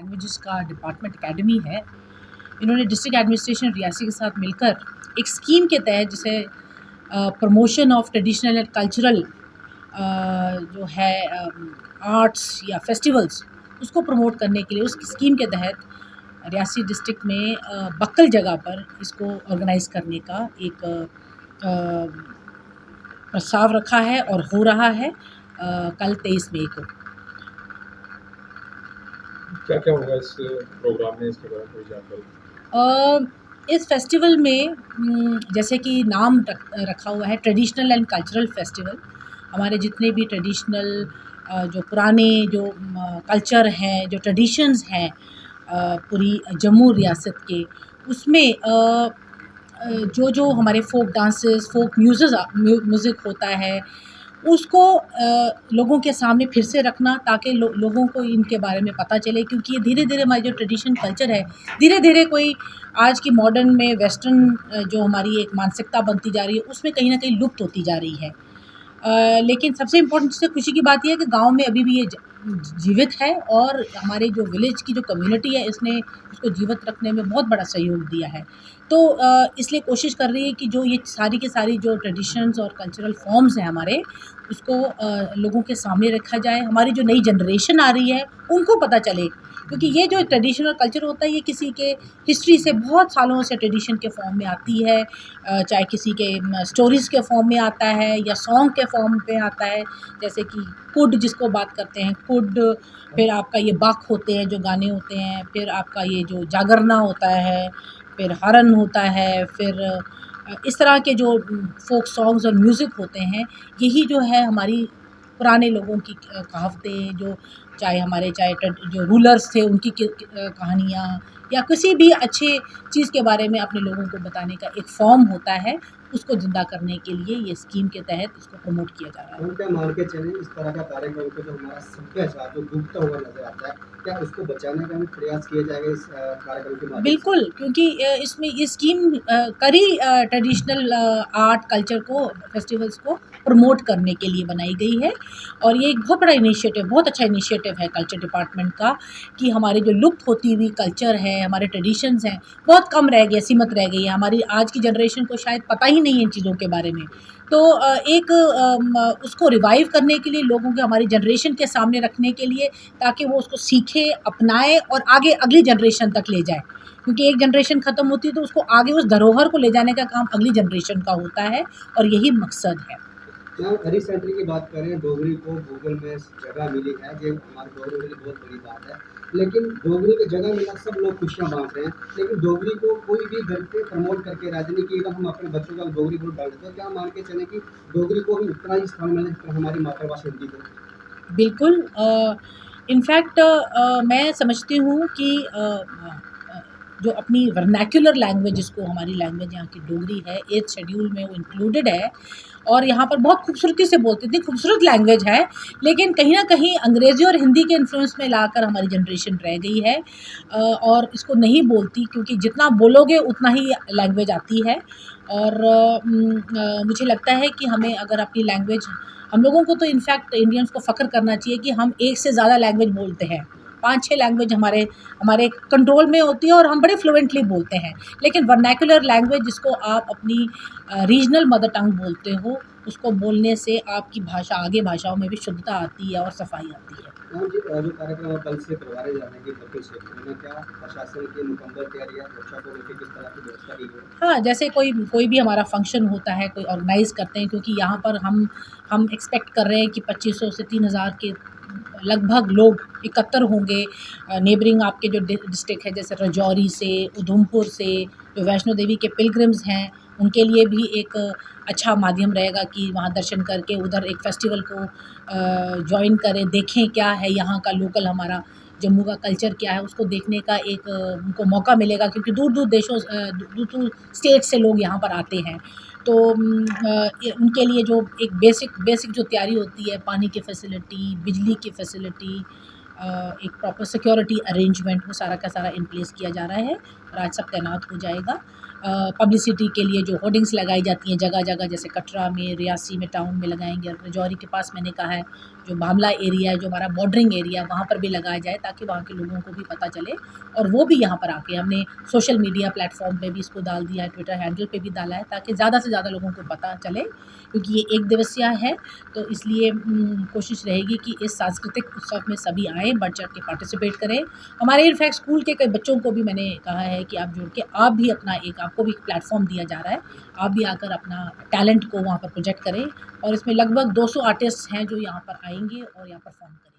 Languages का department academy है। इन्होंने डिस्ट्रिक्ट एडमिनिस्ट्रेशन रियासी के साथ मिलकर एक स्कीम के तहत जिसे promotion of traditional and cultural जो है आर्ट्स या फेस्टिवल्स उसको प्रमोट करने के लिए उस स्कीम के तहत रियासी डिस्ट्रिक्ट में बक्कल जगह पर इसको ऑर्गेनाइज़ करने का एक प्रस्ताव रखा है और हो रहा है कल 23 मई को। क्या क्या होगा इस प्रोग्राम में, इसके बारे में कोई जानकारी? इस फेस्टिवल में जैसे कि नाम रखा हुआ है ट्रेडिशनल एंड कल्चरल फेस्टिवल। हमारे जितने भी ट्रेडिशनल जो पुराने जो कल्चर हैं, जो ट्रेडिशंस हैं पूरी जम्मू रियासत के, उसमें जो हमारे फोक डांसेस, फोक म्यूज़िक होता है, उसको लोगों के सामने फिर से रखना ताकि लोगों को इनके बारे में पता चले, क्योंकि ये धीरे धीरे हमारी जो ट्रेडिशन कल्चर है धीरे धीरे कोई आज की मॉडर्न में वेस्टर्न जो हमारी एक मानसिकता बनती जा रही है उसमें कहीं ना कहीं लुप्त होती जा रही है। लेकिन सबसे इम्पोर्टेंट चीज़ खुशी की बात यह है कि गांव में अभी भी ये जीवित है और हमारे जो विलेज की जो कम्युनिटी है इसने इसको जीवित रखने में बहुत बड़ा सहयोग दिया है। तो इसलिए कोशिश कर रही है कि जो ये सारी की सारी जो ट्रेडिशंस और कल्चरल फॉर्म्स हैं हमारे, उसको लोगों के सामने रखा जाए। हमारी जो नई जनरेशन आ रही है उनको पता चले, क्योंकि ये जो ट्रेडिशन और कल्चर होता है ये किसी के हिस्ट्री से बहुत सालों से ट्रेडिशन के फॉर्म में आती है, चाहे किसी के स्टोरीज़ के फॉर्म में आता है या सॉन्ग के फॉर्म पे आता है, जैसे कि कुड जिसको बात करते हैं कुड, फिर आपका ये बाक होते हैं जो गाने होते हैं, फिर आपका ये जो जागरना होता है, फिर हरन होता है, फिर इस तरह के जो फोक सॉन्ग्स और म्यूज़िक होते हैं, यही जो है हमारी पुराने लोगों की कहावतें, जो चाहे जो रूलर्स थे उनकी कहानियाँ या किसी भी अच्छे चीज़ के बारे में अपने लोगों को बताने का एक फॉर्म होता है, उसको ज़िंदा करने के लिए ये स्कीम के तहत इसको प्रमोट किया जा रहा है। हम क्या मान के चलें इस तरह का कार्यक्रम को जो हमारा सभ्यता जो डूबता हुआ नजर आता है, क्या उसको बचाने का भी प्रयास किया जाएगा इस कार्यक्रम के माध्यम से? बिल्कुल, क्योंकि इसमें ये स्कीम करी ट्रेडिशनल आर्ट कल्चर को, फेस्टिवल्स को प्रमोट करने के लिए बनाई गई है। और ये एक बहुत बड़ा इनिशिएटिव, बहुत अच्छा इनिशिएटिव है कल्चर डिपार्टमेंट का, कि हमारे जो लुप्त होती हुई कल्चर है, हमारे ट्रेडिशंस हैं, बहुत कम रह गए, सीमित रह गई है। हमारी आज की जनरेशन को शायद पता ही नहीं है इन चीज़ों के बारे में। तो उसको रिवाइव करने के लिए, लोगों के, हमारी जनरेशन के सामने रखने के लिए, ताकि वो उसको सीखे, अपनाए और आगे अगली जनरेशन तक ले जाए, क्योंकि एक जनरेशन ख़त्म होती है तो उसको आगे उस धरोहर को ले जाने का काम अगली जनरेशन का होता है, और यही मकसद है। रिसेंटली की बात करें, डोगरी को गूगल में जगह मिली है, ये हमारे डोगरी के लिए बहुत बड़ी बात है। लेकिन डोगरी को जगह मिला, सब लोग खुशियाँ बांट रहे हैं, लेकिन डोगरी को कोई भी घर पे प्रमोट करके राजी नहीं कि हम अपने बच्चों का डोगरी को डाल देते हैं। क्या मान के चलें कि डोगरी को भी उतना ही स्थान मिले जितना हमारी मातृभाषा हिंदी को? बिल्कुल, इनफैक्ट मैं समझती हूँ कि जो अपनी वर्नैक्युलर लैंग्वेज, जिसको हमारी लैंग्वेज यहाँ की डोगरी है, 8th शेड्यूल में वो इंक्लूडेड है और यहाँ पर बहुत खूबसूरती से बोलते थे। खूबसूरत लैंग्वेज है, लेकिन कहीं ना कहीं अंग्रेज़ी और हिंदी के इन्फ्लुएंस में लाकर हमारी जनरेशन रह गई है और इसको नहीं बोलती, क्योंकि जितना बोलोगे उतना ही लैंग्वेज आती है। और मुझे लगता है कि हमें अगर अपनी लैंग्वेज, हम लोगों को तो इनफैक्ट इंडियंस को फ़ख्र करना चाहिए कि हम एक से ज़्यादा लैंग्वेज बोलते हैं। 5-6 लैंग्वेज हमारे कंट्रोल में होती है और हम बड़े फ्लुएंटली बोलते हैं। लेकिन वर्नैक्युलर लैंग्वेज, जिसको आप अपनी रीजनल मदर टंग बोलते हो, उसको बोलने से आपकी भाषा, आगे भाषाओं में भी शुद्धता आती है और सफाई आती है। जो कार्यक्रम कल से करवाए जा रहे हैं बक्कल क्षेत्र में, क्या प्रशासन की मुकम्मल तैयारियां सुरक्षा को लेकर किस तरह की व्यवस्था की गई है? हाँ, जैसे कोई भी हमारा फंक्शन होता है, कोई ऑर्गेनाइज़ करते हैं, क्योंकि यहाँ पर हम एक्सपेक्ट कर रहे हैं कि 2500 से 3000 के लगभग लोग एकत्र होंगे। नेबरिंग आपके जो डिस्ट्रिक्ट है, जैसे राजौरी से, उधमपुर से, जो वैष्णो देवी के पिलग्रिम्स हैं, उनके लिए भी एक अच्छा माध्यम रहेगा कि वहाँ दर्शन करके उधर एक फ़ेस्टिवल को जॉइन करें, देखें क्या है यहाँ का लोकल, हमारा जम्मू का कल्चर क्या है, उसको देखने का एक उनको मौका मिलेगा, क्योंकि दूर स्टेट से लोग यहाँ पर आते हैं। तो उनके लिए जो एक बेसिक जो तैयारी होती है, पानी की फैसिलिटी, बिजली की फैसिलिटी, एक प्रॉपर सिक्योरिटी अरेंजमेंट, वो सारा का सारा इन प्लेस किया जा रहा है और आज सब तैनात हो जाएगा। पब्लिसिटी के लिए जो होर्डिंग्स लगाई जाती हैं जगह जगह, जैसे कटरा में, रियासी में टाउन में लगाएंगे, और राजौरी के पास मैंने कहा है जो मामला एरिया है, जो हमारा बॉर्डरिंग एरिया, वहाँ पर भी लगाया जाए ताकि वहाँ के लोगों को भी पता चले और वो भी यहाँ पर आके, हमने सोशल मीडिया प्लेटफॉर्म पे भी इसको डाल दिया है, ट्विटर हैंडल पे भी डाला है ताकि ज़्यादा से ज़्यादा लोगों को पता चले, क्योंकि ये एक दिवसीय है। तो इसलिए कोशिश रहेगी कि इस सांस्कृतिक उत्सव में सभी आएँ, बढ़ चढ़ के पार्टिसिपेट करें। हमारे इनफैक्ट स्कूल के कई बच्चों को भी मैंने कहा है कि आप जुड़ के आप भी अपना आपको भी प्लेटफॉर्म दिया जा रहा है, आप भी आकर अपना टैलेंट को वहाँ पर प्रोजेक्ट करें। और इसमें लगभग 200 आर्टिस्ट हैं जो यहाँ पर आएंगे और यहाँ परफॉर्म करेंगे।